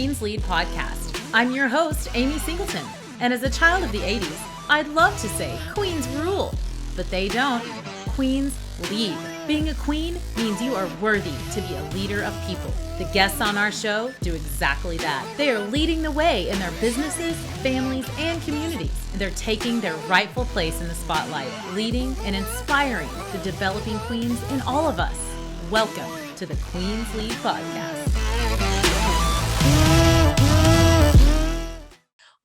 Queen's Lead podcast. I'm your host, Amy Singleton, and as a child of the 80s, I'd love to say Queens rule, but they don't. Queens lead. Being a queen means you are worthy to be a leader of people. The guests on our show do exactly that. They are leading the way in their businesses, families, and communities. They're taking their rightful place in the spotlight, leading and inspiring the developing queens in all of us. Welcome to the Queen's Lead podcast.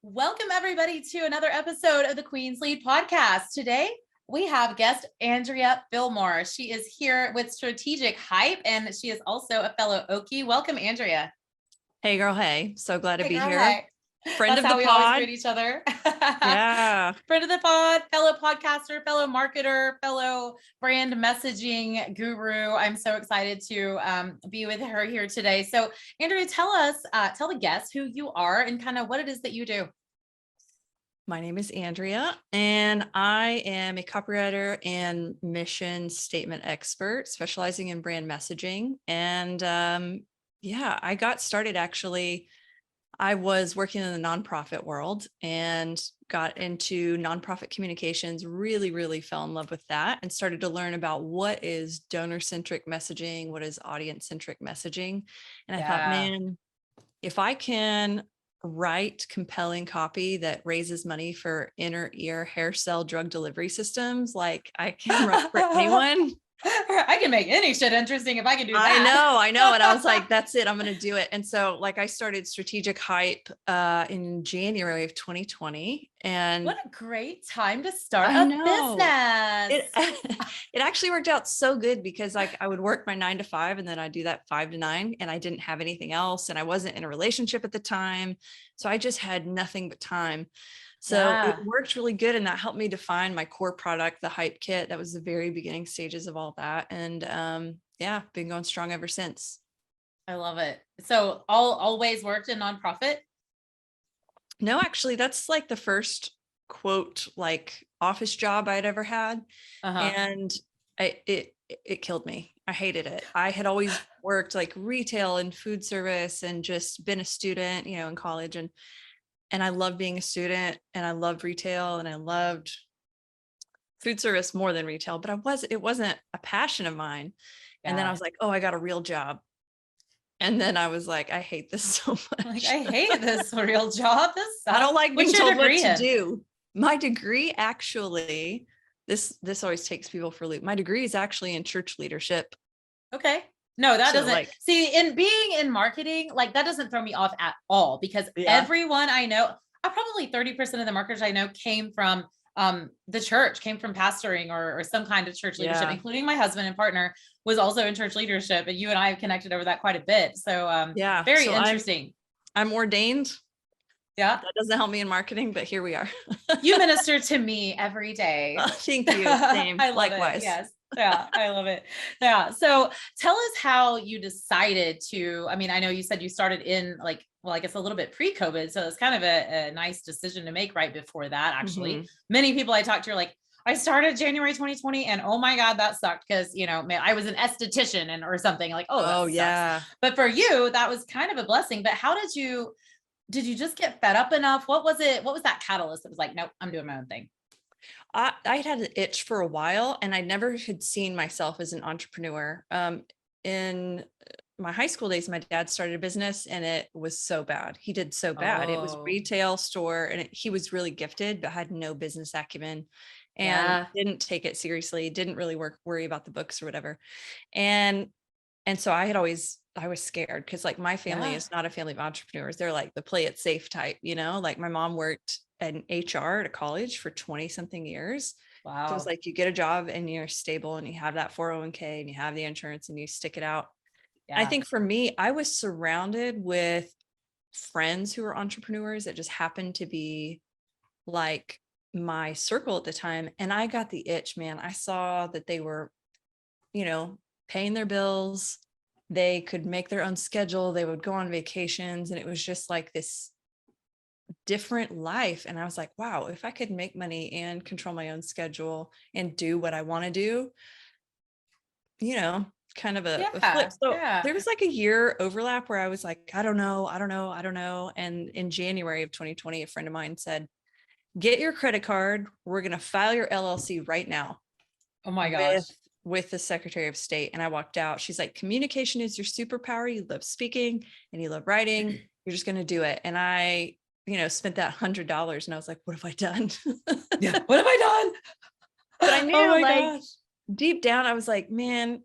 Welcome everybody to another episode of the Queen's Lead podcast. Today, we have guest Andrea Fillmore. She is here with Strategic Hype, and she is also a fellow Okie. Welcome, Andrea. Hey, girl. Hey, so glad to be here. Hi. Friend That's of how the we pod. always greet each other. Yeah. Friend of the pod, fellow podcaster, fellow marketer, fellow brand messaging guru. I'm so excited to be with her here today. So, Andrea, tell the guests who you are and kind of what it is that you do. My name is Andrea, and I am a copywriter and mission statement expert specializing in brand messaging. And I got started actually. I was working in the nonprofit world and got into nonprofit communications, really fell in love with that and started to learn about what is donor-centric messaging, what is audience-centric messaging. And I thought, man, if I can write compelling copy that raises money for inner ear hair cell drug delivery systems, like I can write for anyone. I can make any shit interesting if I can do that. I know. And I was like, that's it. I'm going to do it. And so I started Strategic Hype in January of 2020. And what a great time to start a business. It actually worked out so good because I would work my 9 to 5 and then I'd do that 5 to 9 and I didn't have anything else. And I wasn't in a relationship at the time. So I just had nothing but time. So it worked really good. And that helped me define my core product, the Hype Kit. That was the very beginning stages of all that. And been going strong ever since. I love it. So always worked in nonprofit? No, actually, that's like the first quote, like office job I'd ever had. And it killed me. I hated it. I had always worked like retail and food service and just been a student, in college. And I loved being a student and I loved retail and I loved food service more than retail, but it wasn't a passion of mine. Yeah. And then I was like, oh, I got a real job. And then I was like, I hate this so much. Like, I hate this real job. This sucks. I don't like being told what to do. My degree actually, this always takes people for a loop. My degree is actually in church leadership. Okay. No, that doesn't see in being in marketing, like that doesn't throw me off at all because everyone I know, probably 30% of the marketers I know came from the church, came from pastoring or some kind of church leadership, including my husband and partner was also in church leadership. And you and I have connected over that quite a bit. So very interesting. I'm ordained. Yeah. That doesn't help me in marketing, but here we are. You minister to me every day. Oh, thank you. Same. Likewise. Yes. Yeah, I love it. Yeah. So tell us how you decided to, I know you said you started in I guess a little bit pre-COVID. So it's kind of a nice decision to make right before that. Actually, many people I talked to are like, I started January 2020 and oh my God, that sucked. Cause I was an esthetician or something like, oh yeah. But for you, that was kind of a blessing. But how did you just get fed up enough? What was it? What was that catalyst that was like, nope, I'm doing my own thing? I had an itch for a while and I never had seen myself as an entrepreneur. In my high school days, my dad started a business and it was so bad. He did so bad. It was retail store and he was really gifted, but had no business acumen and didn't take it seriously. Didn't really worry about the books or whatever. And so I was scared because like my family is not a family of entrepreneurs. They're like the play it safe type, like my mom worked in HR at a college for 20 something years. Wow. So it's like you get a job and you're stable and you have that 401k and you have the insurance and you stick it out. Yeah. I think for me, I was surrounded with friends who were entrepreneurs that just happened to be like my circle at the time. And I got the itch, man. I saw that they were, paying their bills. They could make their own schedule. They would go on vacations. And it was just like this different life. And I was like, wow, if I could make money and control my own schedule and do what I want to do, kind of a flip. Yeah. So Yeah. there was like a year overlap where I was like, I don't know. And in January of 2020, a friend of mine said, get your credit card. We're going to file your LLC right now Oh my with gosh. with the Secretary of State. And I walked out. She's like, communication is your superpower. You love speaking and you love writing. You're just going to do it. And I, spent that $100 and I was like, what have I done? Yeah. What have I done? But I Oh knew my like gosh. deep down, I was like, man,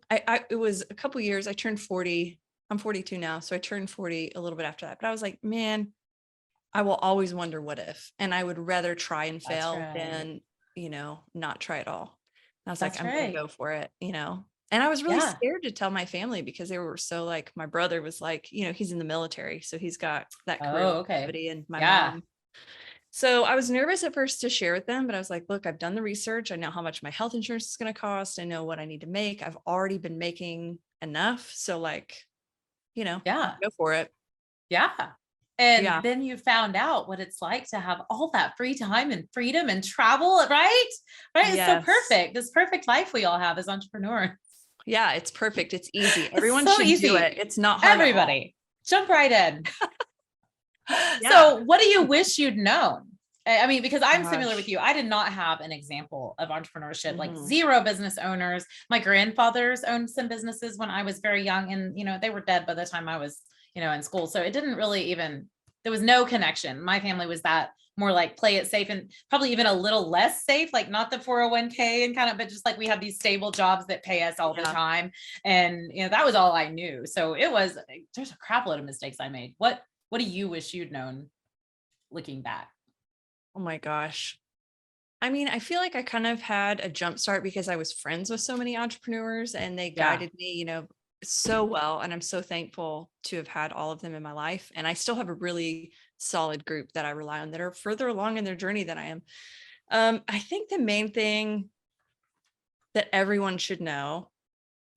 it was a couple years. I turned 40. I'm 42 now. So I turned 40 a little bit after that. But I was like, man, I will always wonder what if. And I would rather try and That's fail right. than, not try at all. And I was like, That's I'm going to right. go for it, And I was really Yeah. scared to tell my family because they were so like, my brother was like, he's in the military. So he's got that career Oh, okay. longevity, and my Yeah. mom. So I was nervous at first to share with them, but I was like, look, I've done the research. I know how much my health insurance is going to cost. I know what I need to make. I've already been making enough. So like, Yeah. go for it. Yeah. And Yeah. then you found out what it's like to have all that free time and freedom and travel, right? Right. It's so Yes. perfect. This perfect life we all have as entrepreneurs. Yeah. It's perfect. It's easy. It's Everyone so should do easy. it. It's not hard at all. Everybody jump right in. Yeah. So what do you wish you'd known? I mean, because I'm similar with Gosh. you. I did not have an example of entrepreneurship, like Mhm. zero business owners. My grandfathers owned some businesses when I was very young, and, they were dead by the time I was, in school. So it didn't really even, there was no connection. My family was that more like play it safe, and probably even a little less safe, like not the 401k and kind of, but just like we have these stable jobs that pay us all the Yeah. time. And, that was all I knew. So there's a crap load of mistakes I made. What do you wish you'd known looking back? Oh my gosh. I mean, I feel like I kind of had a jump start because I was friends with so many entrepreneurs and they Yeah. guided me, so well. And I'm so thankful to have had all of them in my life. And I still have a really solid group that I rely on that are further along in their journey than I am. I think the main thing that everyone should know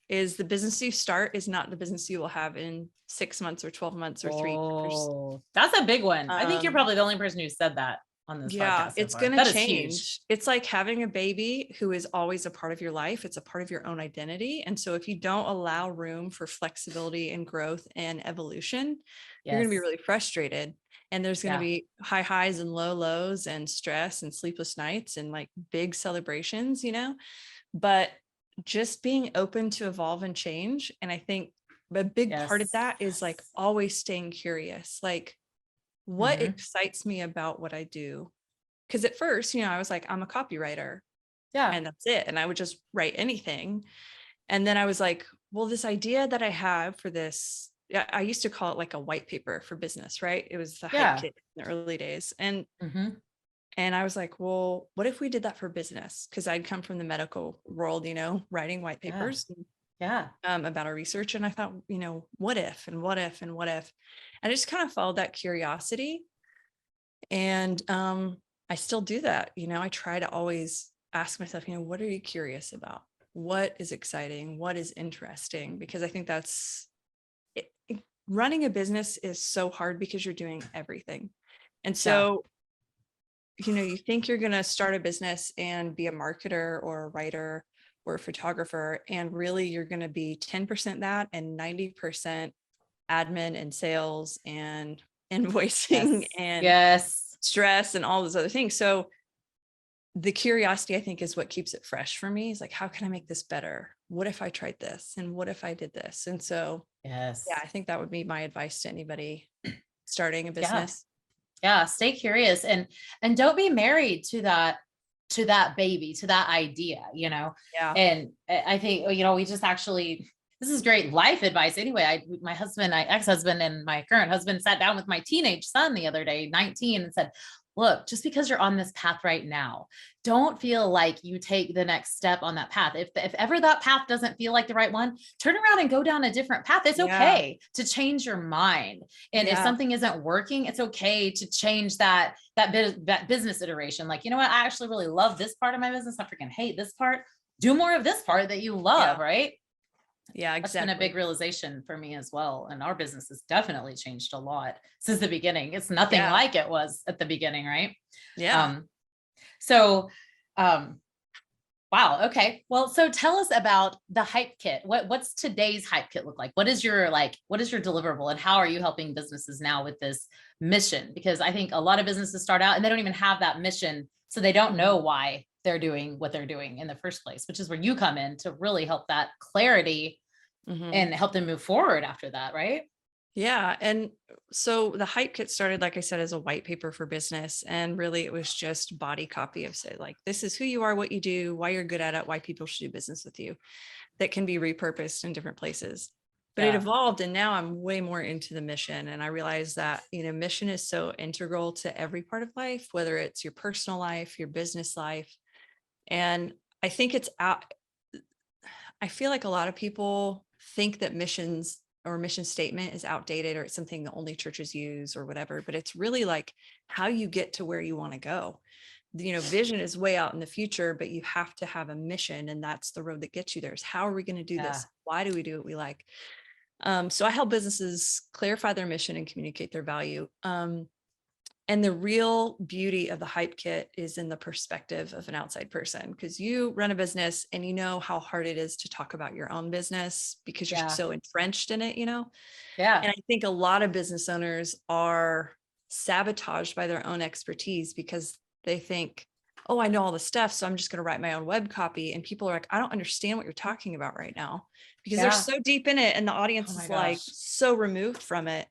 is the business you start is not the business you will have in 6 months or 12 months or 3 years. Oh, that's a big one. I think you're probably the only person who said that on this Yeah, podcast so it's far. going to That is huge. change. It's like having a baby who is always a part of your life. It's a part of your own identity. And so if you don't allow room for flexibility and growth and evolution, you're going to be Yes. really frustrated. And there's going to Yeah. be high highs and low lows and stress and sleepless nights and like big celebrations, but just being open to evolve and change. And I think a big part of Yes. that is like always staying curious. Like, what Mhm. excites me about what I do? Because at first, I was like, I'm a copywriter Yeah. and that's it. And I would just write anything. And then I was like, well, this idea that I have for this, I used to call it like a white paper for business, right? It was the hype Yeah. kit in the early days. And Mhm. I was like, well, what if we did that for business? Because I'd come from the medical world, writing white Yeah. papers Yeah. about our research. And I thought, what if and what if and what if? And I just kind of followed that curiosity. And I still do that. I try to always ask myself, what are you curious about? What is exciting? What is interesting? Because I think running a business is so hard because you're doing everything. And so, you think you're going to start a business and be a marketer or a writer or a photographer, and really you're going to be 10% that and 90% admin and sales and invoicing and Yes. stress and all those other things. So the curiosity, I think, is what keeps it fresh for me. Is like, how can I make this better? What if I tried this? And what if I did this? And so, Yes. yeah, I think that would be my advice to anybody starting a Yeah. business. Yeah. Stay curious and don't be married to that baby, to that idea, Yeah. And I think, we just actually, this is great life advice. Anyway, my ex-husband and my current husband sat down with my teenage son the other day, 19, and said, look, just because you're on this path right now, don't feel like you take the next step on that path. If ever that path doesn't feel like the right one, turn around and go down a different path. It's okay to change your mind. And if something isn't working, it's okay to change that business iteration. Like, you know what? I actually really love this part of my business. I freaking hate this part. Do more of this part that you love, right? Yeah, That's been a big realization for me as well. And our business has definitely changed a lot since the beginning. It's nothing like it was at the beginning, right? Yeah. So, um, Wow. Okay. Well, so tell us about the hype kit. What's today's hype kit look like? What is your deliverable, and how are you helping businesses now with this mission? Because I think a lot of businesses start out and they don't even have that mission. So they don't know why they're doing what they're doing in the first place, which is where you come in to really help that clarity Mm-hmm. and help them move forward after that. Right. Yeah. And so the hype kit started, like I said, as a white paper for business. And really it was just body copy of, say, like, this is who you are, what you do, why you're good at it, why people should do business with you, that can be repurposed in different places. But it Yeah. evolved, and now I'm way more into the mission. And I realize that, mission is so integral to every part of life, whether it's your personal life, your business life. And I think it's out. I feel like a lot of people think that missions or mission statement is outdated, or it's something that only churches use or whatever, but it's really like how you get to where you want to go. Vision is way out in the future, but you have to have a mission, and that's the road that gets you there. Is how are we going to do Yeah. this? Why do we do what we like? So I help businesses clarify their mission and communicate their value. And the real beauty of the hype kit is in the perspective of an outside person, because you run a business and you know how hard it is to talk about your own business because you're Yeah. so entrenched in it, Yeah. And I think a lot of business owners are sabotaged by their own expertise because they think, oh, I know all the stuff, so I'm just going to write my own web copy. And people are like, I don't understand what you're talking about right now, because they're Yeah. so deep in it and the Oh audience my is like gosh. so removed from it.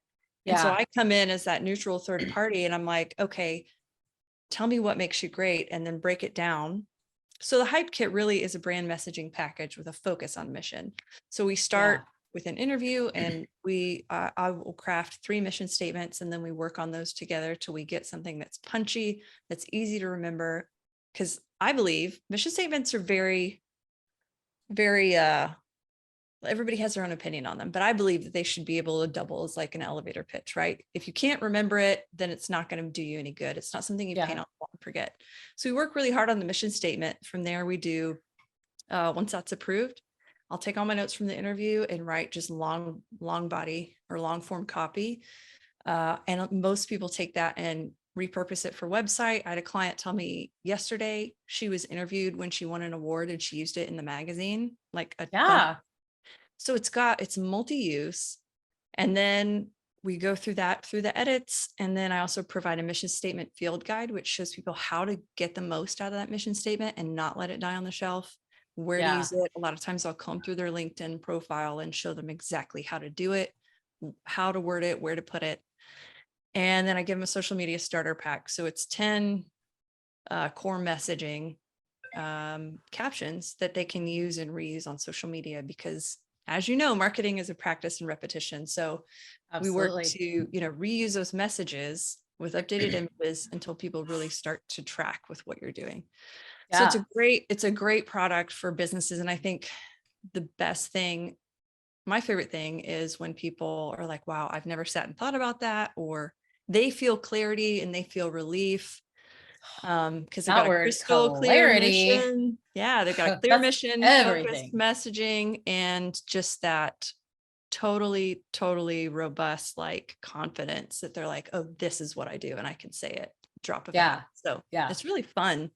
And so Yeah. I come in as that neutral third party and I'm like, okay, tell me what makes you great and then break it down. So the hype kit really is a brand messaging package with a focus on mission. So we Yeah. start with an interview, and I will craft 3 mission statements, and then we work on those together till we get something that's punchy, that's easy to remember. Because I believe mission statements are very, very everybody has their own opinion on them, but I believe that they should be able to double as like an elevator pitch, right? If you can't remember it, then it's not going to do you any good. It's not something you Yeah. paint on the wall and forget. So we work really hard on the mission statement. From there, we do, once that's approved, I'll take all my notes from the interview and write just long body or long form copy. And most people take that and repurpose it for website. I had a client tell me yesterday she was interviewed when she won an award and she used it in the magazine, like a bunch. Yeah. So it's multi-use. And then we go through the edits. And then I also provide a mission statement field guide, which shows people how to get the most out of that mission statement and not let it die on the shelf, where to Yeah. use it. A lot of times I'll comb through their LinkedIn profile and show them exactly how to do it, how to word it, where to put it. And then I give them a social media starter pack. So it's 10 core messaging captions that they can use and reuse on social media, because as you know, marketing is a practice and repetition. So we work Absolutely. to, reuse those messages with updated images until people really start to track with what you're doing. So Yeah. it's a great product for businesses. And I think the best thing, my favorite thing, is when people are like, wow, I've never sat and thought about that, or they feel clarity and they feel relief, because they've got That a word crystal clear clarity. mission. Yeah, they've got a clear That's mission, focused everything. messaging, and just that totally robust, like, confidence that they're like, oh, this is what I do, and I can say it, drop of a hat. Yeah. So Yeah. it's really fun.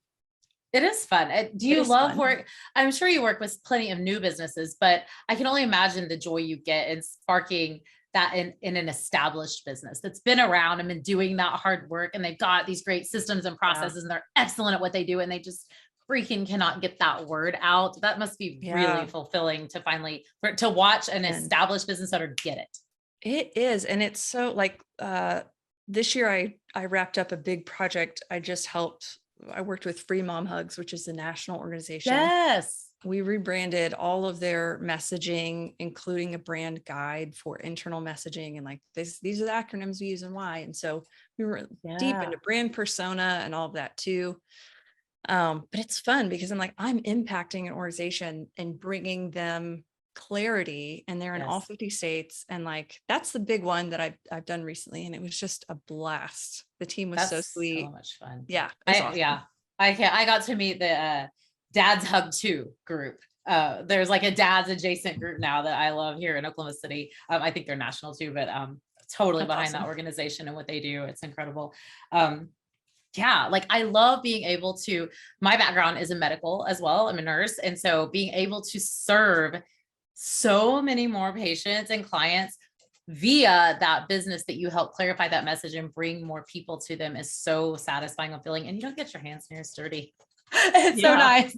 It is fun. Do It you is love fun. work? I'm sure you work with plenty of new businesses, but I can only imagine the joy you get in sparking that in an established business that's been around and been doing that hard work, and they've got these great systems and Yeah. processes and they're excellent at what they do, and they just freaking cannot get that word out. That must be really Yeah. fulfilling to to watch an And established business owner get it. it is. And it's so, like, this year I wrapped up a big project. I worked with Free Mom Hugs, which is the national organization. Yes. We rebranded all of their messaging, including a brand guide for internal messaging, and like these are the acronyms we use and why. And so we were deep Yeah. into brand persona and all of that too. But it's fun because I'm impacting an organization and bringing them clarity, and they're in all Yes. 50 states. And like, that's the big one that I've done recently. And it was just a blast. The team was so That's so sweet. much fun. Yeah, it's awesome. Yeah. I got to meet the Dad's Hub 2 group. There's like a dad's adjacent group now that I love here in Oklahoma City. I think they're national too, but totally That's behind that awesome. organization and what they do. It's incredible. Um, Yeah, like I love being able to, my background is in medical as well. I'm a nurse. And so being able to serve so many more patients and clients via that business that you help clarify that message and bring more people to them is so satisfying of feeling. And you don't get your hands near as dirty. It's so Yeah, nice.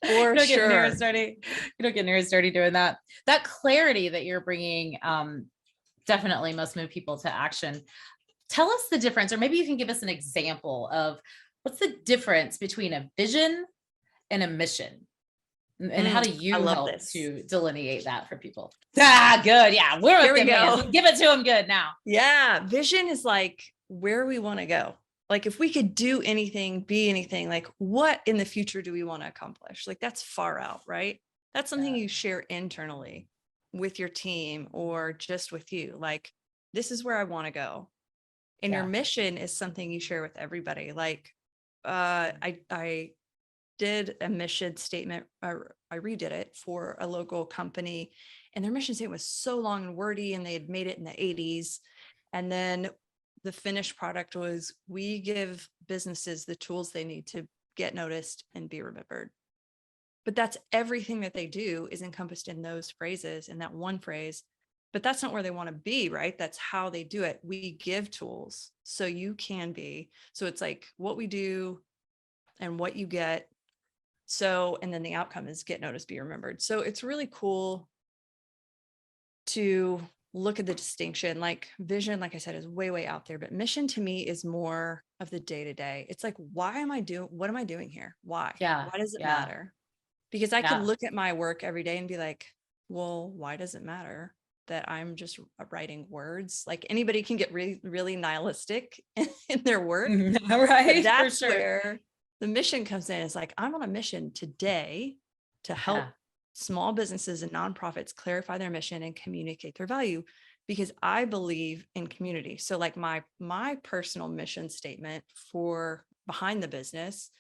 You for don't get near as sure. dirty. You don't get near as dirty doing that. That clarity that you're bringing definitely must move people to action. Tell us the difference, or maybe you can give us an example of what's the difference between a vision and a mission, and how do I you love help this. to delineate that for people? Ah, good. Yeah, we're Here with we them hands. go. Give it to them good now. Yeah, vision is like where we want to go. Like if we could do anything, be anything, like what in the future do we want to accomplish? Like that's far out, right? That's something Yeah, you share internally with your team or just with you. Like this is where I want to go. And your yeah, mission is something you share with everybody. Like I did a mission statement, I redid it for a local company, and their mission statement was so long and wordy, and they had made it in the 80s. And then the finished product was, we give businesses the tools they need to get noticed and be remembered. But that's everything that they do is encompassed in those phrases, in that one phrase. But that's not where they want to be, right? That's how they do it. We give tools so you can be. So it's like what we do and what you get. So, and then the outcome is get noticed, be remembered. So it's really cool to look at the distinction. Like vision, like I said, is way, way out there, but mission to me is more of the day to day. It's like, why am I doing, what am I doing here? Why? yeah, Why does it yeah, matter? Because I could yeah. look at my work every day and be like, well, why does it matter that I'm just writing words? Like anybody can get really, really nihilistic in their work, but Right, for that's sure. where the mission comes in. It's like, I'm on a mission today to Yeah, help small businesses and nonprofits clarify their mission and communicate their value, because I believe in community. So like my personal mission statement for behind the business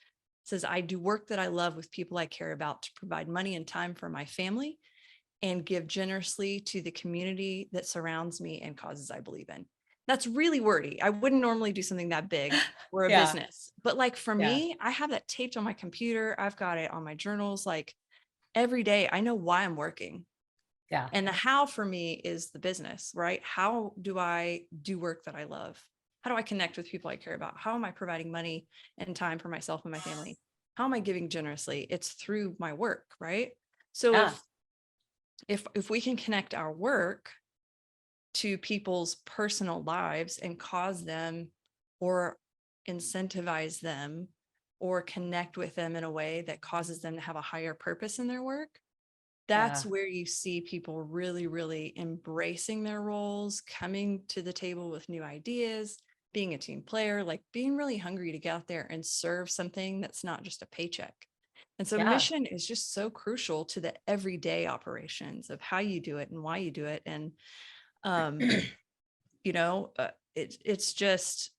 says, I do work that I love with people I care about to provide money and time for my family and give generously to the community that surrounds me and causes I believe in. That's really wordy. I wouldn't normally do something that big or a yeah, business, but like for yeah, me, I have that taped on my computer. I've got it on my journals. Like every day, I know why I'm working. yeah, And the how for me is the business, right? How do I do work that I love? How do I connect with people I care about? How am I providing money and time for myself and my family? How am I giving generously? It's through my work, right? So yeah, if we can connect our work to people's personal lives and cause them or incentivize them or connect with them in a way that causes them to have a higher purpose in their work, that's yeah, where you see people really, really embracing their roles, coming to the table with new ideas, being a team player, like being really hungry to get out there and serve something that's not just a paycheck. And so yeah. mission is just so crucial to the everyday operations of how you do it and why you do it. And, um, it's just,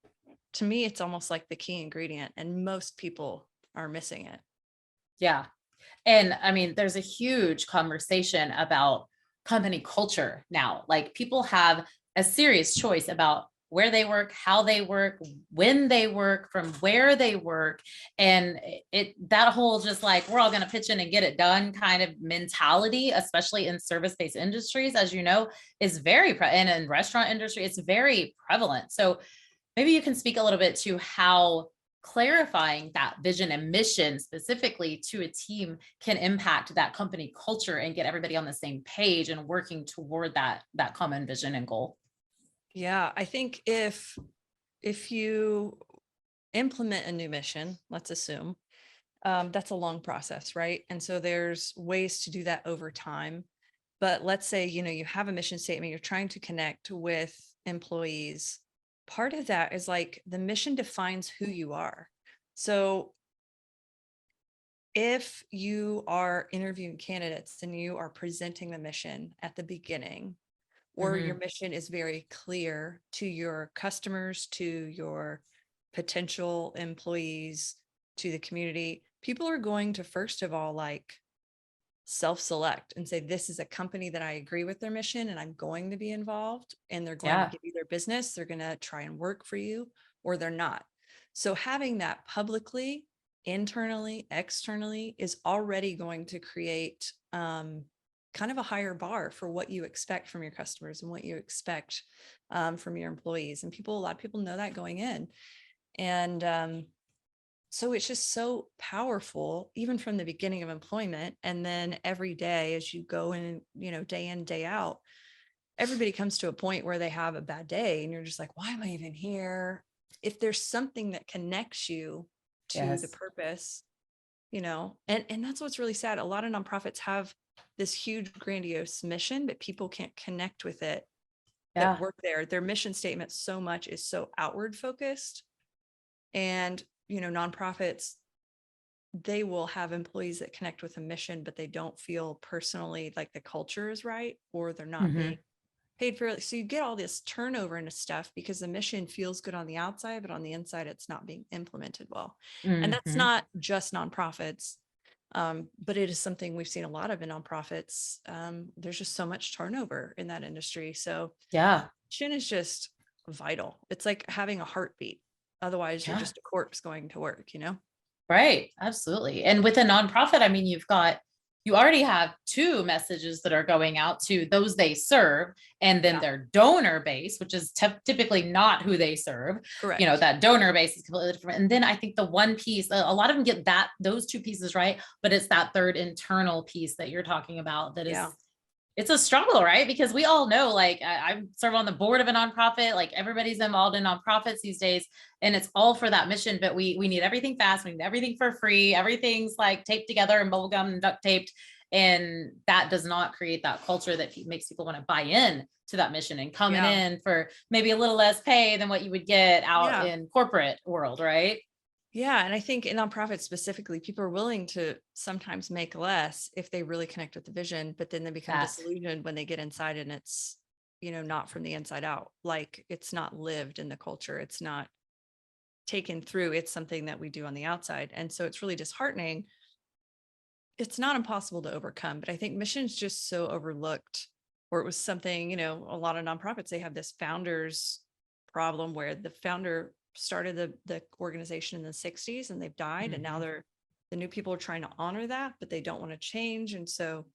to me, it's almost like the key ingredient, and most people are missing it. Yeah. And I mean, there's a huge conversation about company culture now. Like people have a serious choice about where they work, how they work, when they work, from where they work. And that whole just like, we're all going to pitch in and get it done kind of mentality, especially in service-based industries, as you know, is and in restaurant industry, it's very prevalent. So maybe you can speak a little bit to how clarifying that vision and mission specifically to a team can impact that company culture and get everybody on the same page and working toward that common vision and goal. Yeah, I think if you implement a new mission, let's assume, that's a long process, right? And so there's ways to do that over time. But let's say, you have a mission statement, you're trying to connect with employees. Part of that is like the mission defines who you are. So if you are interviewing candidates and you are presenting the mission at the beginning, or your Mm-hmm. mission is very clear to your customers, to your potential employees, to the community, people are going to, first of all, like self-select and say, this is a company that I agree with their mission and I'm going to be involved, and they're going to Yeah. give you their business. They're going to try and work for you, or they're not. So having that publicly, internally, externally is already going to create kind of a higher bar for what you expect from your customers and what you expect from your employees. And a lot of people know that going in. And so it's just so powerful, even from the beginning of employment. And then every day as you go in, day in, day out, everybody comes to a point where they have a bad day and you're just like, why am I even here? If there's something that connects you to the Yes. purpose, and that's what's really sad. A lot of nonprofits have this huge grandiose mission, but people can't connect with it that Yeah. work there. Their mission statement so much is so outward focused. And, nonprofits, they will have employees that connect with a mission, but they don't feel personally like the culture is right, or they're not Hmm. being paid fairly. So you get all this turnover into stuff because the mission feels good on the outside, but on the inside, it's not being implemented well. And that's Hmm. not just nonprofits, but it is something we've seen a lot of in nonprofits. There's just so much turnover in that industry. So Yeah. mission is just vital. It's like having a heartbeat. Otherwise, you're Yeah. just a corpse going to work. Right. Absolutely. And with a nonprofit, I mean, you already have two messages that are going out to those they serve, and then Yeah, their donor base, which is typically not who they serve. correct. That donor base is completely different. And then I think the one piece, a lot of them get those two pieces right, but it's that third internal piece that you're talking about that is, Yeah. it's a struggle, right? Because we all know, like, I serve on the board of a nonprofit, like everybody's involved in nonprofits these days, and it's all for that mission, but we need everything fast. We need everything for free. Everything's like taped together and bubblegum and duct taped. And that does not create that culture that makes people want to buy in to that mission and coming Yeah. in for maybe a little less pay than what you would get out Yeah. in corporate world, right? Yeah. And I think in nonprofits specifically, people are willing to sometimes make less if they really connect with the vision, but then they become That. disillusioned when they get inside and it's, not from the inside out. Like it's not lived in the culture. It's not taken through. It's something that we do on the outside. And so it's really disheartening. It's not impossible to overcome, but I think mission's just so overlooked, or it was something, a lot of nonprofits, they have this founders problem where the founder started the organization in the 60s and they've died. And now Mhm. the new people are trying to honor that, but they don't want to change. And so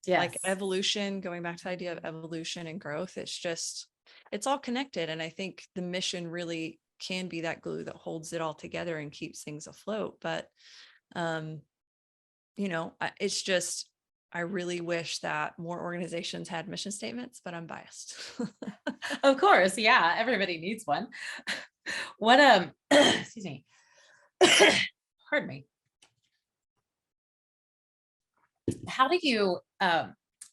like Yes. evolution, going back to the idea of evolution and growth, it's all connected. And I think the mission really can be that glue that holds it all together and keeps things afloat. But, um, it's just, I really wish that more organizations had mission statements, but I'm biased. Of course. Yeah. Everybody needs one. What, excuse me. Pardon me. How do you,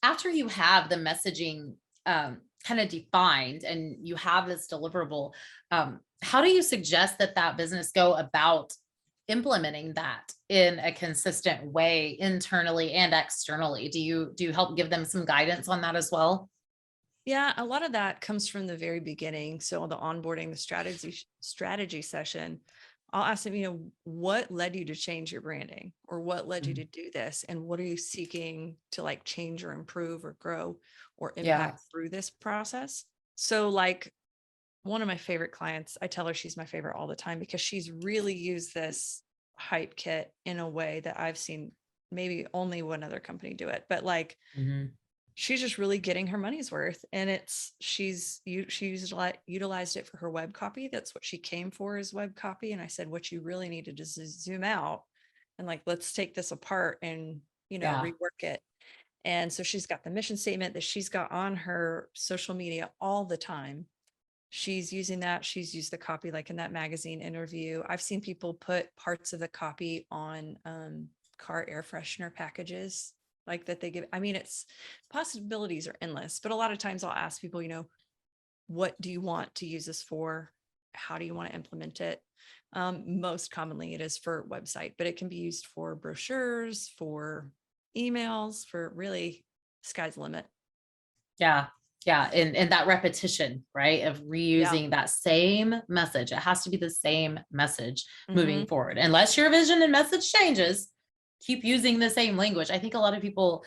after you have the messaging kind of defined and you have this deliverable, how do you suggest that business go about implementing that in a consistent way internally and externally? Do you help give them some guidance on that as well? Yeah, a lot of that comes from the very beginning. So the onboarding, the strategy session, I'll ask them, what led you to change your branding, or what led you Mm. to do this? And what are you seeking to like change or improve or grow or Yeah. impact through this process? So like one of my favorite clients, I tell her she's my favorite all the time because she's really used this hype kit in a way that I've seen maybe only one other company do it. But like Mhm. she's just really getting her money's worth, and she's utilized it for her web copy. That's what she came for, is web copy. And I said, what you really need to just zoom out and like, let's take this apart and Yeah. rework it. And so she's got the mission statement that she's got on her social media all the time. She's using that. She's used the copy like in that magazine interview. I've seen people put parts of the copy on car air freshener packages like that they give. I mean, it's possibilities are endless, but a lot of times I'll ask people, what do you want to use this for? How do you want to implement it? Most commonly it is for website, but it can be used for brochures, for emails, for really sky's the limit. Yeah. Yeah. And that repetition, right, of Yeah. reusing that same message. It has to be the same message moving Hmm. forward. Unless your vision and message changes, keep using the same language. I think a lot of people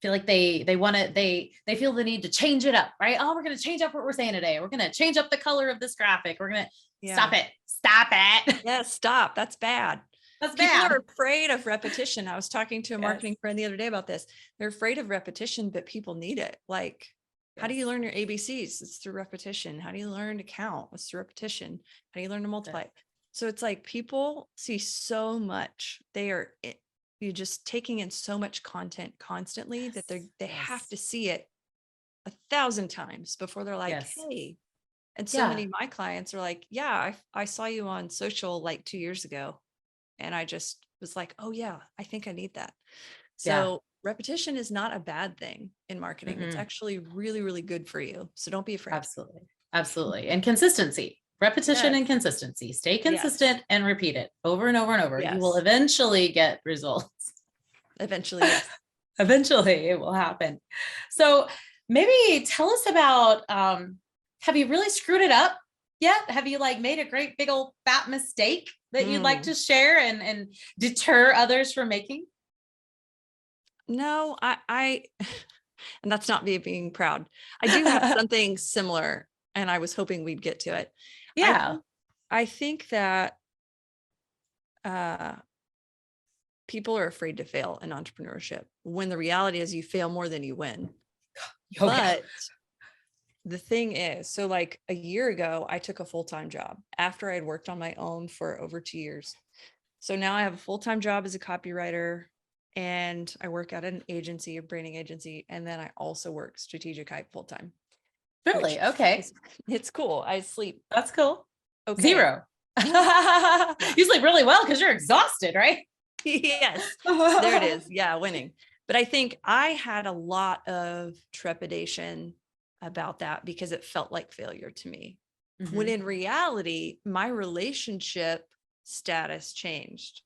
feel like they want to, they feel the need to change it up, right? Oh, we're going to change up what we're saying today. We're going to change up the color of this graphic. We're going to stop it. Stop it. Yeah, stop. That's bad. That's People bad. are afraid of repetition. I was talking to a marketing friend the other day about this. They're afraid of repetition, but people need it. Like, how do you learn your ABCs? It's through repetition. How do you learn to count? It's through repetition. How do you learn to multiply? So it's like people see so much. You're just taking in so much content constantly that they have to see it 1,000 times before they're like, hey. And so many of my clients are like, yeah, I saw you on social like 2 years ago. And I just was like, oh yeah, I think I need that. So repetition is not a bad thing in marketing. It's actually really, really good for you. So don't be afraid. Absolutely. Absolutely. And consistency, repetition and consistency. Stay consistent and repeat it over and over and over. You will eventually get results. Eventually, yes. Eventually it will happen. So maybe tell us about, have you really screwed it up yet? Have you like made a great big old fat mistake that you'd like to share and deter others from making? No, I and that's not me being proud. I do have something similar, and I was hoping we'd get to it. Yeah. I think that people are afraid to fail in entrepreneurship when the reality is you fail more than you win. But the thing is, so like a year ago, I took a full-time job after I had worked on my own for over 2 years. So now I have a full-time job as a copywriter, and I work at an agency, a branding agency. And then I also work strategic hype full-time. Really? Okay. It's cool. I sleep. That's cool. Okay. 0. You sleep really well because you're exhausted, right? Yes. There it is. Yeah. Winning. But I think I had a lot of trepidation about that because it felt like failure to me. When in reality, my relationship status changed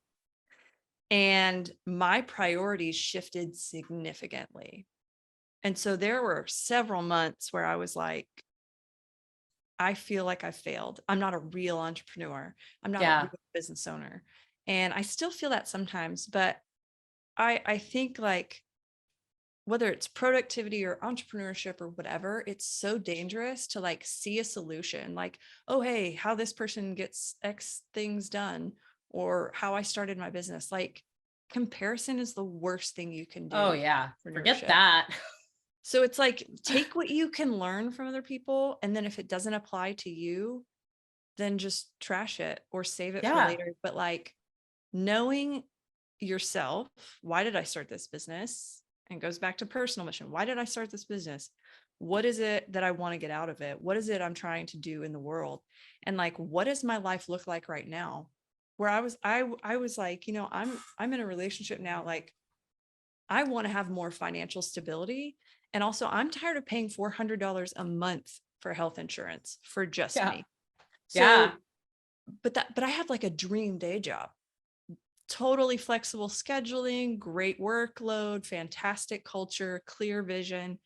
and my priorities shifted significantly. And so there were several months where I was like, I feel like I failed. I'm not a real entrepreneur. I'm not a real business owner. And I still feel that sometimes, but I think like whether it's productivity or entrepreneurship or whatever, it's so dangerous to like see a solution like, oh, hey, how this person gets X things done or how I started my business. Like comparison is the worst thing you can do. Oh yeah. Forget that. So it's like, take what you can learn from other people. And then if it doesn't apply to you, then just trash it or save it for later. But like knowing yourself, why did I start this business? And goes back to personal mission. Why did I start this business? What is it that I want to get out of it? What is it I'm trying to do in the world? And like, what does my life look like right now? Where I was like, you know, I'm in a relationship now. Like I want to have more financial stability. And also I'm tired of paying $400 a month for health insurance for just me. So, but I have like a dream day job. Totally flexible scheduling, great workload, fantastic culture, clear vision.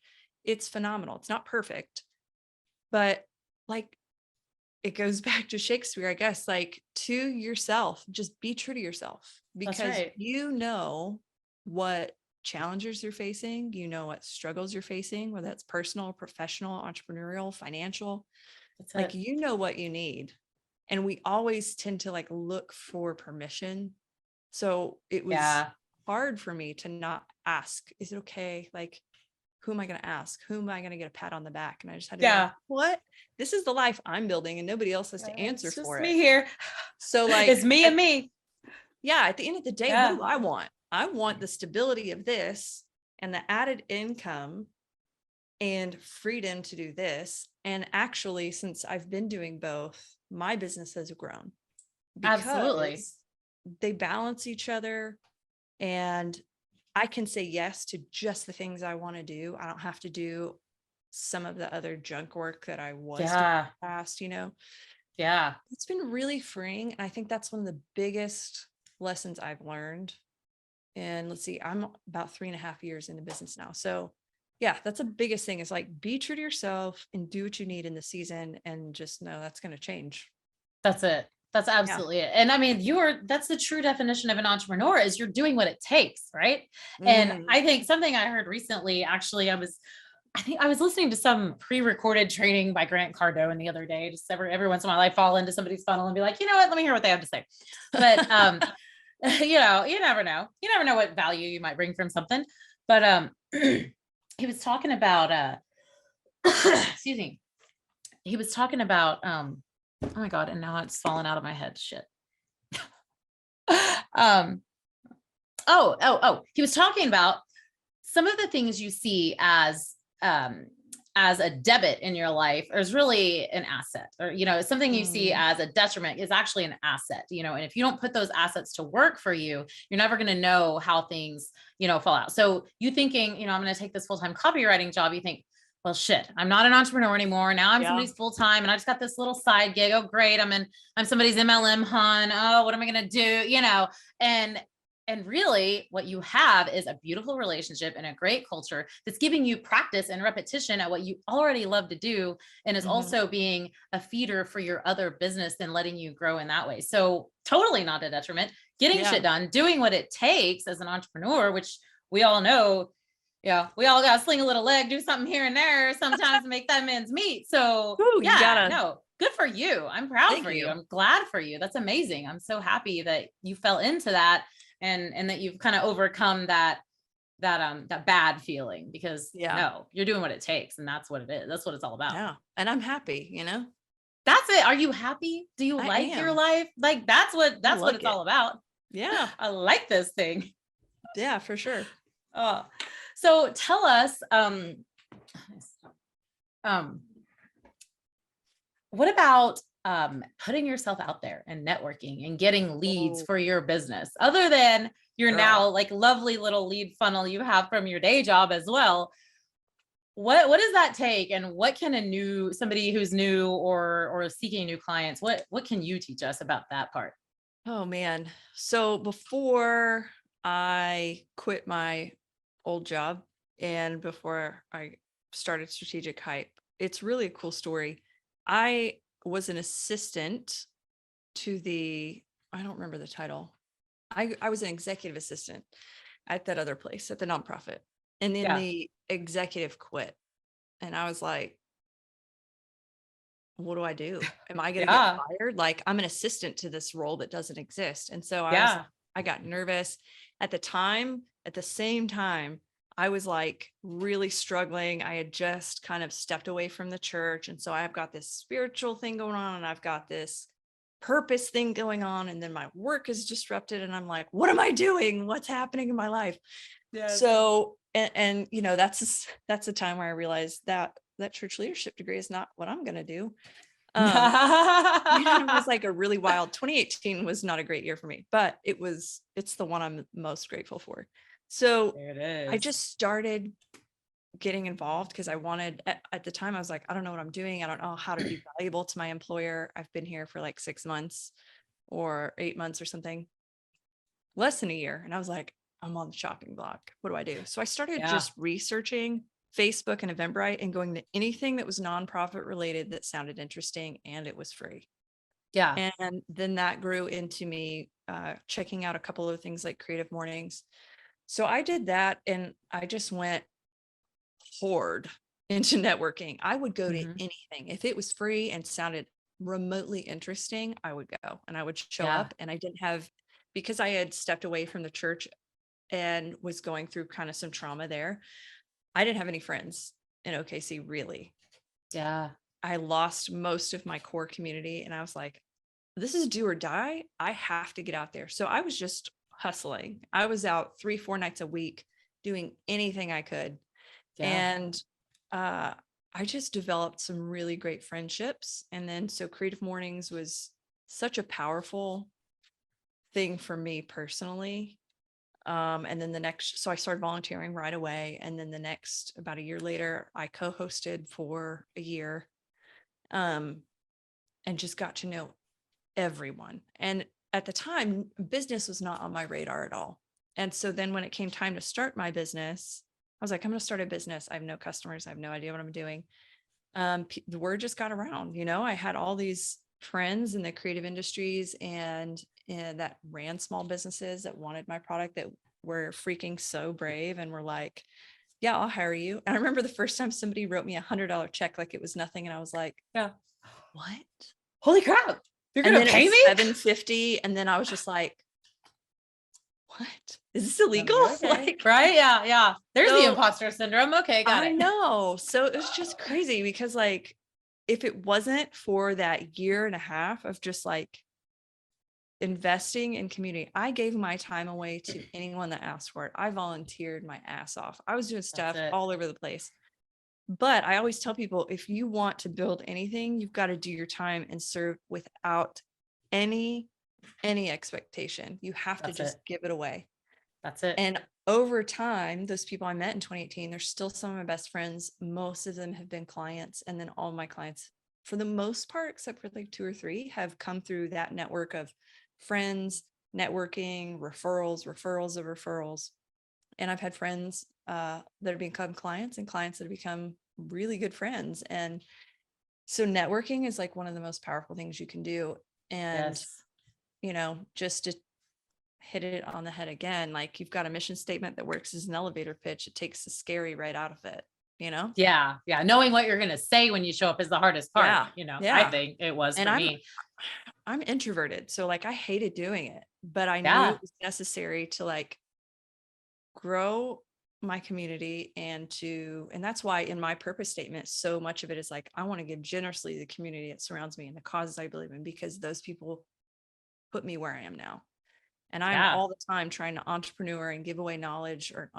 It's phenomenal. It's not perfect, but like it goes back to Shakespeare, I guess, like to yourself, just be true to yourself because you know what challenges you're facing, you know what struggles you're facing, whether that's personal, professional, entrepreneurial, financial. Like you know what you need. And we always tend to like look for permission. So it was hard for me to not ask, is it okay? Like, who am I going to ask? Who am I going to get a pat on the back? And I just had to be like, what? This is the life I'm building and nobody else has to answer for it. Me here. So like, it's me and me. Yeah. At the end of the day, what do I want? I want the stability of this and the added income and freedom to do this. And actually, since I've been doing both, my business has grown. Absolutely. They balance each other and I can say yes to just the things I want to do. I don't have to do some of the other junk work that I was doing in the past, you know? Yeah. It's been really freeing. And I think that's one of the biggest lessons I've learned. And let's see, I'm about 3.5 years into business now. So yeah, that's the biggest thing is like, be true to yourself and do what you need in the season and just know that's going to change. That's it. That's Yeah. absolutely it. And I mean, that's the true definition of an entrepreneur is you're doing what it takes, right? And Mm. I think something I heard recently, actually, I think I was listening to some pre-recorded training by Grant Cardone the other day. Just every once in a while, I fall into somebody's funnel and be like, you know what? Let me hear what they have to say. But you never know. You never know what value you might bring from something. But he was talking about excuse me. He was talking about oh my God, and now it's fallen out of my head. Shit. um he was talking about some of the things you see as a debit in your life is really an asset, or something you see Mm. as a detriment is actually an asset, and if you don't put those assets to work for you, you're never going to know how things fall out. So you thinking, I'm going to take this full-time copywriting job, you think, well, shit, I'm not an entrepreneur anymore. Now I'm Yeah. somebody's full-time and I just got this little side gig. Oh, great. I'm somebody's MLM hun. Oh, what am I going to do? And really, what you have is a beautiful relationship and a great culture that's giving you practice and repetition at what you already love to do, and is Mhm. also being a feeder for your other business and letting you grow in that way. So, totally not a detriment. Getting Yeah. shit done, doing what it takes as an entrepreneur, which we all know. Yeah, we all got to sling a little leg, do something here and there sometimes to make that man's meat. So, Ooh, you yeah, gotta. no, good for you. I'm proud Thank for you. you. I'm glad for you. That's amazing. I'm so happy that you fell into that, and that you've kind of overcome that bad feeling, because Yeah. no, you're doing what it takes, and that's what it is. That's what it's all about. Yeah. And I'm happy. That's it. Are you happy? Do you I like your am. life? Like that's what I that's what like it's it. all about. Yeah. I like this thing. Yeah, for sure. uh, so tell us, um what about putting yourself out there and networking and getting leads Oh, for your business, other than your girl. now like lovely little lead funnel you have from your day job as well? What does that take, and what can somebody who's new or seeking new clients, what can you teach us about that part? Oh man. So before I quit my old job and before I started Strategic Hype, it's really a cool story. I was an assistant to I don't remember the title. I was an executive assistant at that other place, at the nonprofit. And then Yeah. the executive quit. And I was like, what do I do? Am I going to get Yeah. fired? Like, I'm an assistant to this role that doesn't exist. And so Yeah. I got nervous at the time. At the same time, I was like really struggling. I had just kind of stepped away from the church. And so I've got this spiritual thing going on, and I've got this purpose thing going on. And then my work is disrupted. And I'm like, what am I doing? What's happening in my life? Yes. So, that's the time where I realized that that church leadership degree is not what I'm going to do. Um, it was like a really wild 2018 was not a great year for me, but it's the one I'm most grateful for. So There it I is. just started getting involved because I wanted, at the time, I was like, I don't know what I'm doing. I don't know how to be valuable to my employer. I've been here for like 6 months or 8 months or something, less than a year. And I was like, I'm on the chopping block. What do I do? So I started Yeah. just researching Facebook and Eventbrite and going to anything that was nonprofit related that sounded interesting, and it was free. Yeah. And then that grew into me checking out a couple of things like Creative Mornings. So I did that, and I just went hard into networking. I would go to Mhm. anything. If it was free and sounded remotely interesting, I would go and I would show Yeah. up. And I didn't have, because I had stepped away from the church and was going through kind of some trauma there, I didn't have any friends in OKC, really. Yeah. I lost most of my core community, and I was like, this is do or die. I have to get out there. So I was just hustling. I was out 3-4 nights a week doing anything I could. Yeah. And I just developed some really great friendships. And then so Creative Mornings was such a powerful thing for me personally. And then so I started volunteering right away. And then the next, about a year later, I co-hosted for a year, and just got to know everyone. And at the time, business was not on my radar at all. And so then when it came time to start my business, I was like, I'm going to start a business. I have no customers. I have no idea what I'm doing. The word just got around, I had all these friends in the creative industries and that ran small businesses that wanted my product that were freaking so brave and were like, yeah, I'll hire you. And I remember the first time somebody wrote me $100 check like it was nothing. And I was like, Yeah. what? Holy crap. You're And going then to it pay was me? $750. And then I was just like, what? Is this illegal? Okay. Like, right. Yeah. Yeah. There's the so imposter syndrome. Okay. Got I it. know. So it was just crazy because like, if it wasn't for that year and a half of just like investing in community, I gave my time away to anyone that asked for it. I volunteered my ass off. I was doing stuff it. all over the place. But I always tell people, if you want to build anything, you've got to do your time and serve without any expectation. You have to That's just it. give it away. That's it. And over time, those people I met in 2018, they're still some of my best friends. Most of them have been clients. And then all my clients, for the most part, except for like 2 or 3, have come through that network of friends, networking, referrals, referrals of referrals. And I've had friends that have become clients and clients that have become really good friends. And so networking is like one of the most powerful things you can do. And, Yes. just to hit it on the head again, like you've got a mission statement that works as an elevator pitch. It takes the scary right out of it, Yeah. Yeah. Knowing what you're going to say when you show up is the hardest part. Yeah. I Yeah. think it was And for me. I'm introverted. So like I hated doing it, but I knew Yeah. it was necessary to like grow my community and that's why in my purpose statement, so much of it is like, I want to give generously to the community that surrounds me and the causes I believe in, because those people put me where I am now. And I'm Yeah. all the time trying to entrepreneur and give away knowledge, or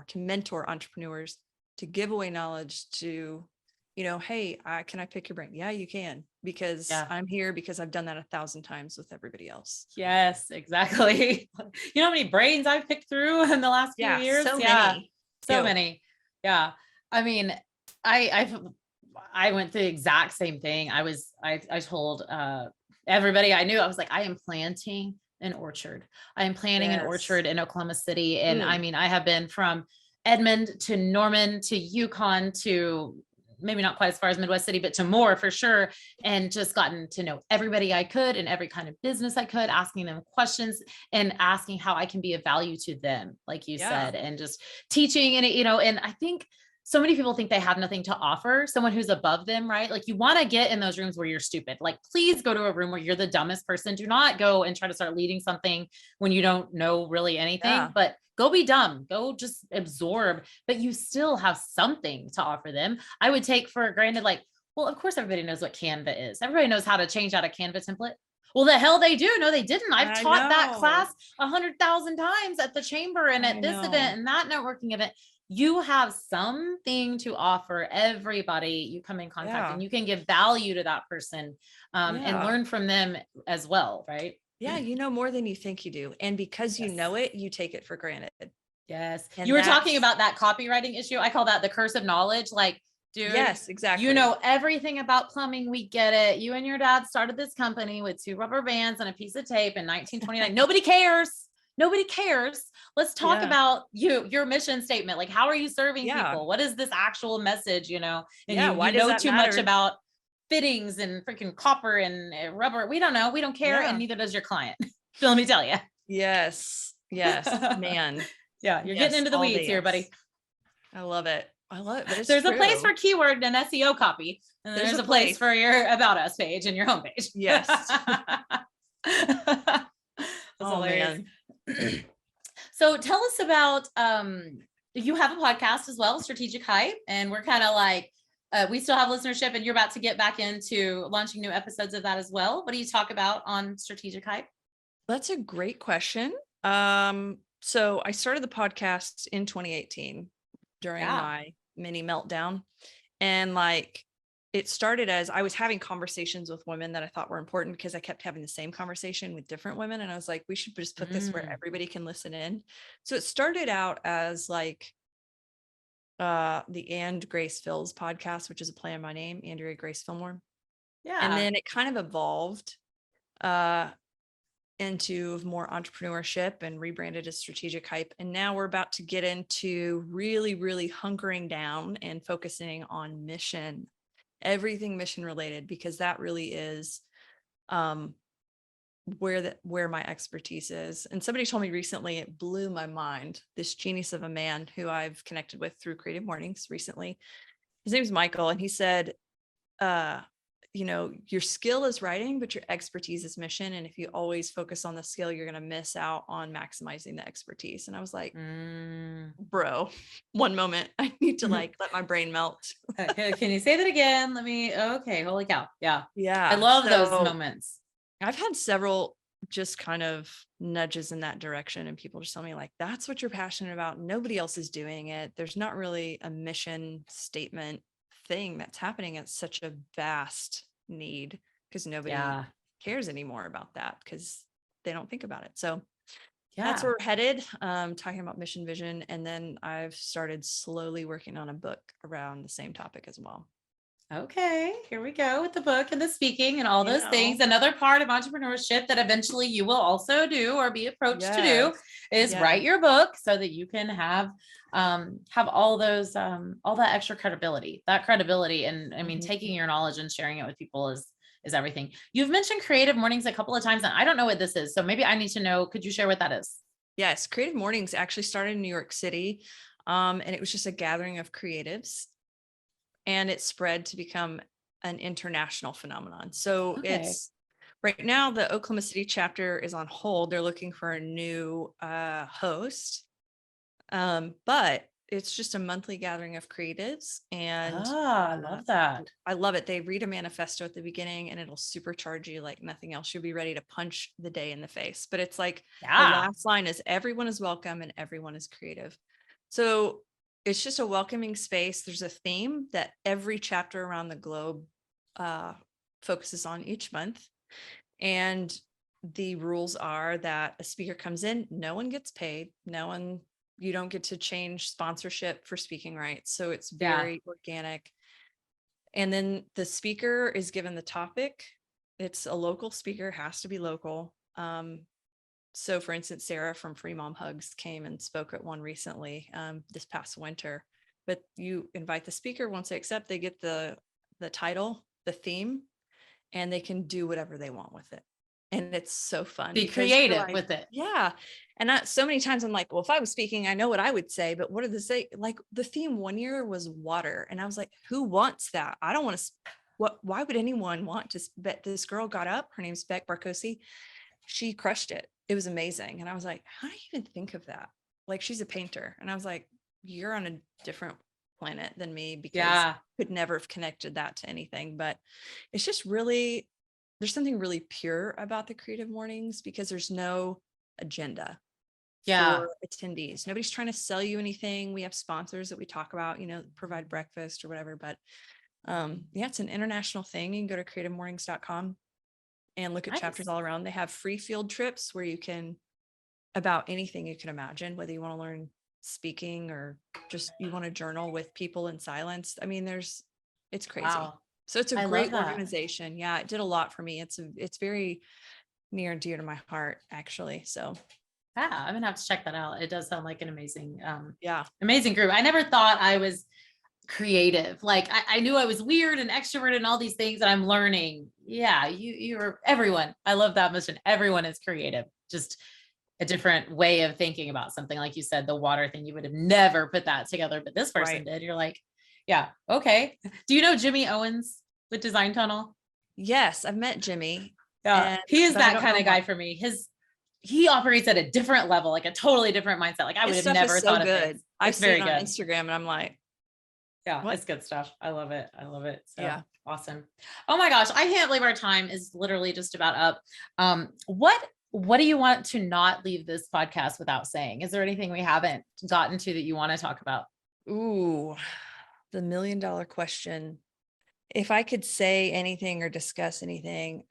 to mentor entrepreneurs, to give away knowledge to, hey, can I pick your brain? Yeah, you can, because Yeah. I'm here because I've done that 1,000 times with everybody else. Yes, exactly. You know how many brains I've picked through in the last few Yeah, years? so Yeah. many. So Ew. many. Yeah. I mean, I've I went through the exact same thing. I told everybody I knew, I was like, I am planting an orchard. I am planting an Yes. orchard in Oklahoma City. And I Mm. mean, I have been from Edmond to Norman to Yukon to maybe not quite as far as Midwest City, but to more for sure. And just gotten to know everybody I could and every kind of business I could, asking them questions and asking how I can be of value to them, like you Yeah. said, and just teaching. And, and I think so many people think they have nothing to offer someone who's above them, right? Like you want to get in those rooms where you're stupid. Like, please go to a room where you're the dumbest person. Do not go and try to start leading something when you don't know really anything, Yeah. but go be dumb, go just absorb, but you still have something to offer them. I would take for granted, like, well, of course, everybody knows what Canva is. Everybody knows how to change out a Canva template. Well, the hell they do. No, they didn't. I've I taught that know. class 100,000 times at the chamber and I at this know. event and that networking event. You have something to offer everybody you come in contact, Yeah. and you can give value to that person and Yeah. learn from them as well, right? Yeah. You know more than you think you do. And because you Yes. know it, you take it for granted. Yes. And You were talking that's, about that copywriting issue. I call that the curse of knowledge. Like, dude, yes, exactly. you know everything about plumbing. We get it. You and your dad started this company with 2 rubber bands and a piece of tape in 1929. Nobody cares. Nobody cares. Let's talk Yeah. about your mission statement. Like, how are you serving Yeah. people? What is this actual message, And Yeah. Why you does know that too much matter? about fittings and freaking copper and rubber. We don't know. We don't care. And Yeah. neither does your client. So let me tell you. Yes. Yes. Man. Yeah, you're getting Yes. into the All weeds day. here, Yes. buddy. I love it. I love it. But it's There's a place true. for keyword and SEO copy, and then there's a place for your about us page and your homepage. Yes. That's Oh, hilarious. man. So tell us about you have a podcast as well, Strategic Hype, and we're kind of like we still have listenership, and you're about to get back into launching new episodes of that as well. What do you talk about on Strategic Hype? That's a great question. So I started the podcast in 2018 during Yeah. my mini meltdown. And like it started as I was having conversations with women that I thought were important, because I kept having the same conversation with different women. And I was like, we should just put this where everybody can listen in. So it started out as like the And Grace Phil's podcast, which is a play on my name, Andrea Grace Fillmore. Yeah. And then it kind of evolved uh into more entrepreneurship and rebranded as Strategic Hype. And now we're about to get into really, really hunkering down and focusing on mission, everything mission related, because that really is um, where my expertise is. And somebody told me recently, it blew my mind. This genius of a man who I've connected with through Creative Mornings recently. His name is Michael, and he said, uh, your skill is writing, but your expertise is mission. And if you always focus on the skill, you're going to miss out on maximizing the expertise. And I was like, bro, one moment. I need to like let my brain melt. Okay, can you say that again? Okay, holy cow. Yeah. I Yeah. love those So moments. I've had several just kind of nudges in that direction, and people just tell me like, that's what you're passionate about. Nobody else is doing it. There's not really a mission statement thing that's happening at such a vast need, because nobody Yeah. cares anymore about that because they don't think about it. So that's Yeah. where we're headed, talking about mission vision. And then I've started slowly working on a book around the same topic as well. Okay, here we go with the book and the speaking and all You those things. Another part of entrepreneurship that eventually you will also do or be approached to do Yes. is write your book so that you can have all those all that extra credibility. That credibility, and I mean, Mhm. taking your knowledge and sharing it with people is everything. You've mentioned Creative Mornings a couple of times, and I don't know what this is, so maybe I need to know. Could you share what that is? Yes, Creative Mornings actually started in New York City, and it was just a gathering of creatives, and it spread to become an international phenomenon. So Okay. it's right now the Oklahoma City chapter is on hold. They're looking for a new host, but it's just a monthly gathering of creatives, and I love that. I love it. They read a manifesto at the beginning, and it'll supercharge you like nothing else. You'll be ready to punch the day in the face. But it's like the Yeah. last line is everyone is welcome and everyone is creative. So it's just a welcoming space. There's a theme that every chapter around the globe uh, focuses on each month. And the rules are that a speaker comes in, no one gets paid, you don't get to change sponsorship for speaking rights. So it's Yeah. very organic. And then the speaker is given the topic. It's a local speaker, has to be local. So for instance, Sarah from Free Mom Hugs came and spoke at one recently, this past winter. But you invite the speaker, once they accept, they get the title, the theme, and they can do whatever they want with it. And it's so fun Be because you're creative like, with it. yeah. And that so many times I'm like, well, if I was speaking, I know what I would say, but what did they say? Like the theme one year was water. And I was like, who wants that? I don't want to, why would anyone want to bet? This girl got up, her name's Beck Barkosi. She crushed it. It was amazing. And I was like, how do you even think of that? Like she's a painter. And I was like, you're on a different planet than me, because Yeah. could never have connected that to anything. But it's just really, there's something really pure about the Creative Mornings because there's no agenda Yeah. for attendees. Nobody's trying to sell you anything. We have sponsors that we talk about, provide breakfast or whatever. But yeah, it's an international thing. You can go to creativemornings.com and look at chapters Nice. all around. They have free field trips where you can, about anything you can imagine, whether you want to learn speaking or just you want to journal with people in silence. I mean, it's crazy. Wow. So it's a I love great that. organization. Yeah, it did a lot for me. It's very near and dear to my heart, actually. So Yeah, I'm gonna have to check that out. It does sound like an amazing, yeah, amazing group. I never thought I was creative. Like I knew I was weird and extroverted and all these things, and I'm learning. Yeah, you're everyone. I love that mission. Everyone is creative. Just a different way of thinking about something. Like you said, the water thing, you would have never put that together, but this person right. did. You're like, yeah, okay. Do you know Jimmy Owens with Design Tunnel? Yes, I've met Jimmy, Yeah, and he is but I that don't kind know of guy much. for me. He operates at a different level, like a totally different mindset. Like I would His have stuff is never so thought of this. good. I It's see it very on good. Instagram and I'm like, Yeah, what? it's good stuff. I love it. I love it. So Yeah. awesome. Oh my gosh, I can't believe our time is literally just about up. What do you want to not leave this podcast without saying? Is there anything we haven't gotten to that you want to talk about? Ooh, the $1,000,000 question. If I could say anything or discuss anything,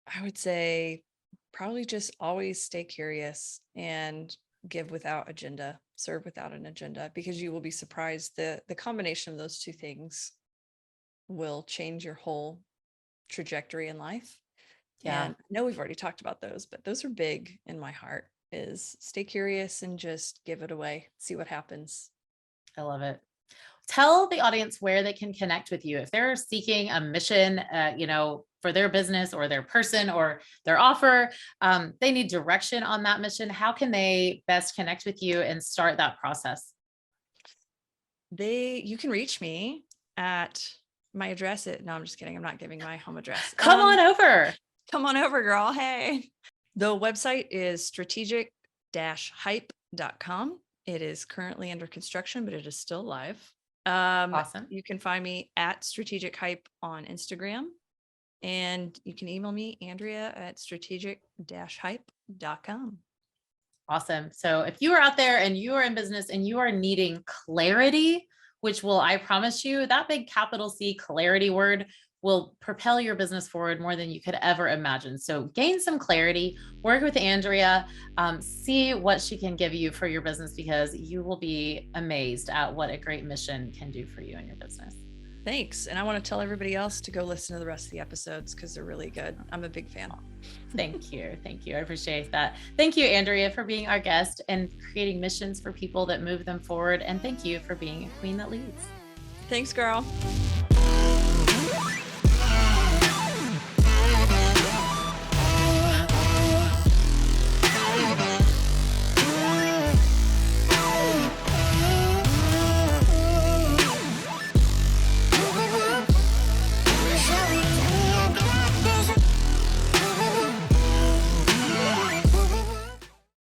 I would say probably just always stay curious and give without agenda, serve without an agenda, because you will be surprised. The combination of those two things will change your whole trajectory in life. Yeah, And I know we've already talked about those, but those are big in my heart, is stay curious and just give it away, see what happens. I love it. Tell the audience where they can connect with you if they're seeking a mission, for their business or their person or their offer, they need direction on that mission, how can they best connect with you and start that process? You can reach me at my address. No, I'm just kidding. I'm not giving my home address. Come on over. Come on over, girl. Hey. The website is strategic-hype.com. It is currently under construction, but it is still live. Awesome. You can find me at Strategic Hype on Instagram, and you can email me, Andrea at strategic-hype.com. Awesome. So if you are out there and you are in business and you are needing clarity, which will, I promise you, that big capital C clarity word will propel your business forward more than you could ever imagine. So gain some clarity, work with Andrea, see what she can give you for your business, because you will be amazed at what a great mission can do for you and your business. Thanks. And I want to tell everybody else to go listen to the rest of the episodes because they're really good. I'm a big fan. Thank you. Thank you. I appreciate that. Thank you, Andrea, for being our guest and creating missions for people that move them forward. And thank you for being a queen that leads. Thanks, girl.